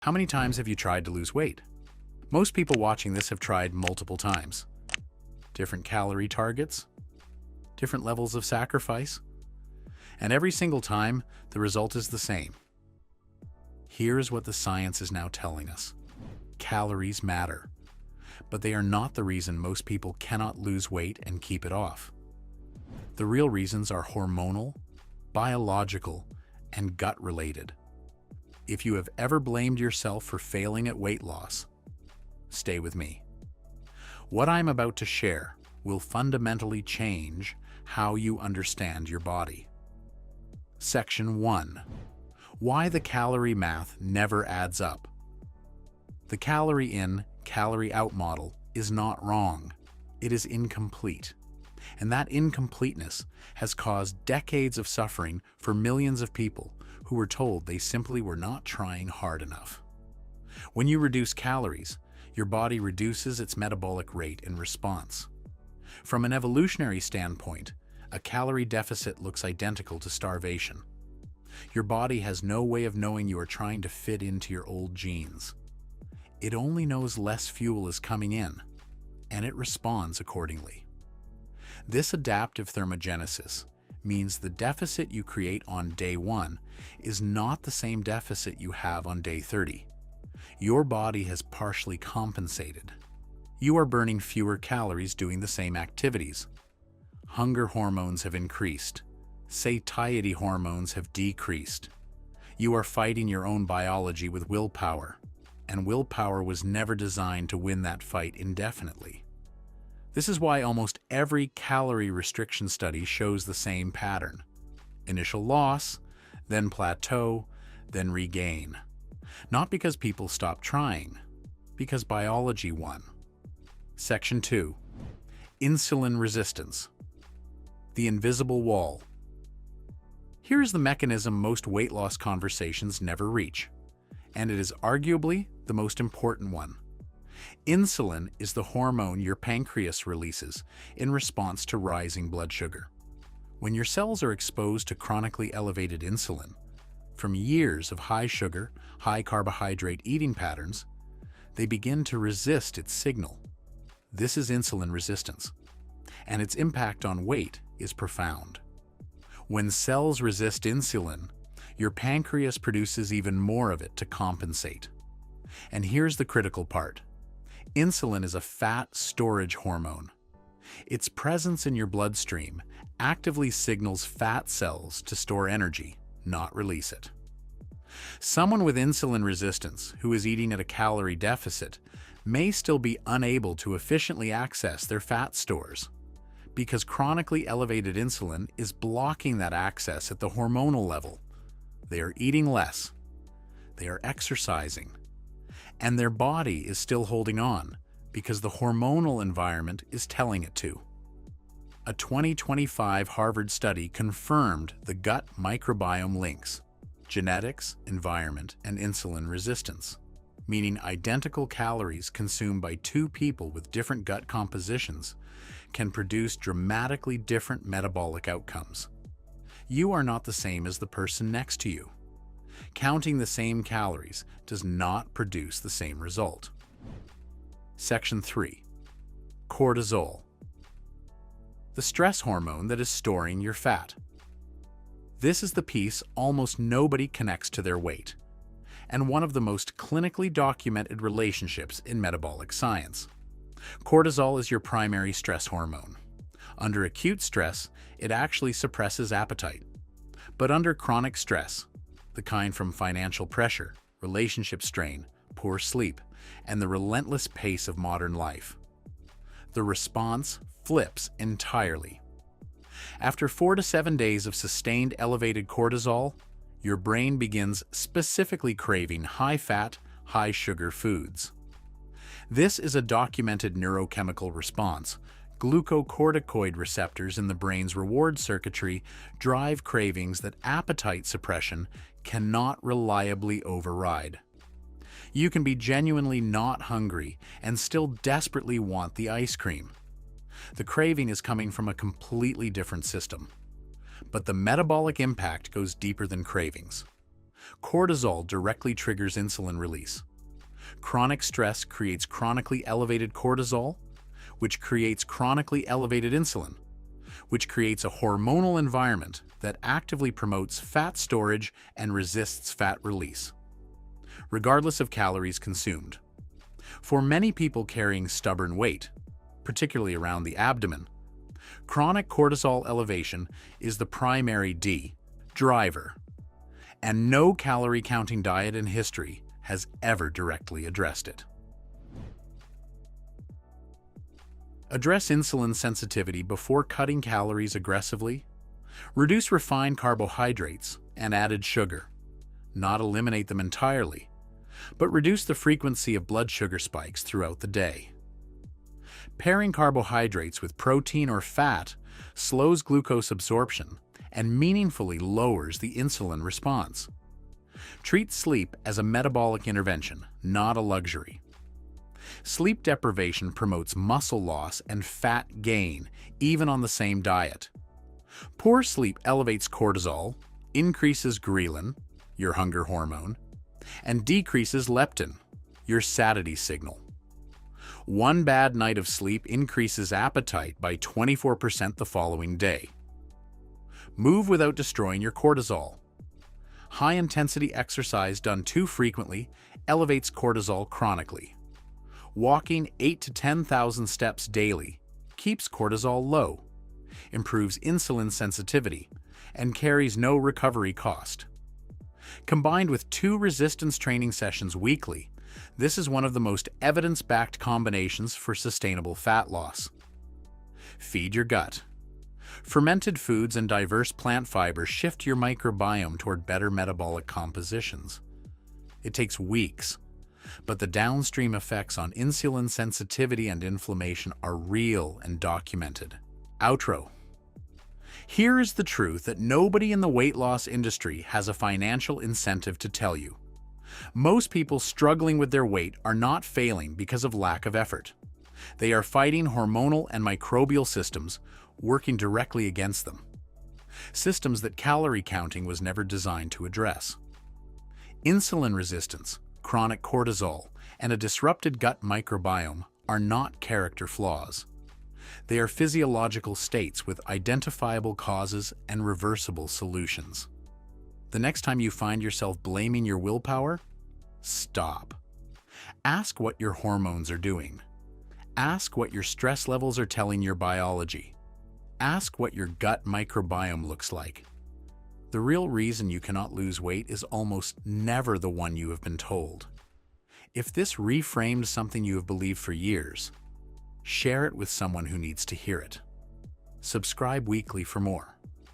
How many times have you tried to lose weight? Most people watching this have tried multiple times. Different calorie targets, different levels of sacrifice, and every single time, the result is the same. Here's what the science is now telling us. Calories matter, but they are not the reason most people cannot lose weight and keep it off. The real reasons are hormonal, biological, and gut-related. If you have ever blamed yourself for failing at weight loss, stay with me. What I'm about to share will fundamentally change how you understand your body. Section 1. Why the calorie math never adds up. The calorie in, calorie out model is not wrong. It is incomplete. And that incompleteness has caused decades of suffering for millions of people who were told they simply were not trying hard enough. When you reduce calories, your body reduces its metabolic rate in response. From an evolutionary standpoint, a calorie deficit looks identical to starvation. Your body has no way of knowing you are trying to fit into your old genes. It only knows less fuel is coming in, and it responds accordingly. This adaptive thermogenesis means the deficit you create on day 1 is not the same deficit you have on day 30. Your body has partially compensated. You are burning fewer calories doing the same activities. Hunger hormones have increased. Satiety hormones have decreased. You are fighting your own biology with willpower, and willpower was never designed to win that fight indefinitely. This is why almost every calorie restriction study shows the same pattern. Initial loss, then plateau, then regain. Not because people stopped trying, because biology won. Section 2. Insulin resistance. The invisible wall. Here is the mechanism most weight loss conversations never reach, and it is arguably the most important one. Insulin is the hormone your pancreas releases in response to rising blood sugar. When your cells are exposed to chronically elevated insulin, from years of high sugar, high carbohydrate eating patterns, they begin to resist its signal. This is insulin resistance, and its impact on weight is profound. When cells resist insulin, your pancreas produces even more of it to compensate. And here's the critical part. Insulin is a fat storage hormone. Its presence in your bloodstream actively signals fat cells to store energy, not release it. Someone with insulin resistance who is eating at a calorie deficit may still be unable to efficiently access their fat stores because chronically elevated insulin is blocking that access at the hormonal level. They are eating less, they are exercising, and their body is still holding on because the hormonal environment is telling it to. A 2025 Harvard study confirmed the gut microbiome links: genetics, environment, and insulin resistance, meaning identical calories consumed by two people with different gut compositions can produce dramatically different metabolic outcomes. You are not the same as the person next to you. Counting the same calories does not produce the same result. Section 3. Cortisol. The stress hormone that is storing your fat. This is the piece almost nobody connects to their weight, and one of the most clinically documented relationships in metabolic science. Cortisol is your primary stress hormone. Under acute stress, it actually suppresses appetite. But under chronic stress, the kind from financial pressure, relationship strain, poor sleep, and the relentless pace of modern life, the response flips entirely. After 4 to 7 days of sustained elevated cortisol, your brain begins specifically craving high-fat, high-sugar foods. This is a documented neurochemical response. Glucocorticoid receptors in the brain's reward circuitry drive cravings that appetite suppression cannot reliably override. You can be genuinely not hungry and still desperately want the ice cream. The craving is coming from a completely different system. But the metabolic impact goes deeper than cravings. Cortisol directly triggers insulin release. Chronic stress creates chronically elevated cortisol, which creates chronically elevated insulin, which creates a hormonal environment that actively promotes fat storage and resists fat release, regardless of calories consumed. For many people carrying stubborn weight, particularly around the abdomen, chronic cortisol elevation is the primary driver, and no calorie-counting diet in history has ever directly addressed it. Address insulin sensitivity before cutting calories aggressively. Reduce refined carbohydrates and added sugar. Not eliminate them entirely, but reduce the frequency of blood sugar spikes throughout the day. Pairing carbohydrates with protein or fat slows glucose absorption and meaningfully lowers the insulin response. Treat sleep as a metabolic intervention, not a luxury. Sleep deprivation promotes muscle loss and fat gain, even on the same diet. Poor sleep elevates cortisol, increases ghrelin, your hunger hormone, and decreases leptin, your satiety signal. One bad night of sleep increases appetite by 24% the following day. Move without destroying your cortisol. High-intensity exercise done too frequently elevates cortisol chronically. Walking 8,000 to 10,000 steps daily keeps cortisol low, improves insulin sensitivity, and carries no recovery cost. Combined with 2 resistance training sessions weekly, this is one of the most evidence-backed combinations for sustainable fat loss. Feed your gut. Fermented foods and diverse plant fibers shift your microbiome toward better metabolic compositions. It takes weeks, but the downstream effects on insulin sensitivity and inflammation are real and documented. Outro. Here is the truth that nobody in the weight loss industry has a financial incentive to tell you. Most people struggling with their weight are not failing because of lack of effort. They are fighting hormonal and microbial systems working directly against them. Systems that calorie counting was never designed to address. Insulin resistance, chronic cortisol, and a disrupted gut microbiome are not character flaws. They are physiological states with identifiable causes and reversible solutions. The next time you find yourself blaming your willpower, stop. Ask what your hormones are doing. Ask what your stress levels are telling your biology. Ask what your gut microbiome looks like. The real reason you cannot lose weight is almost never the one you have been told. If this reframed something you have believed for years, share it with someone who needs to hear it. Subscribe weekly for more.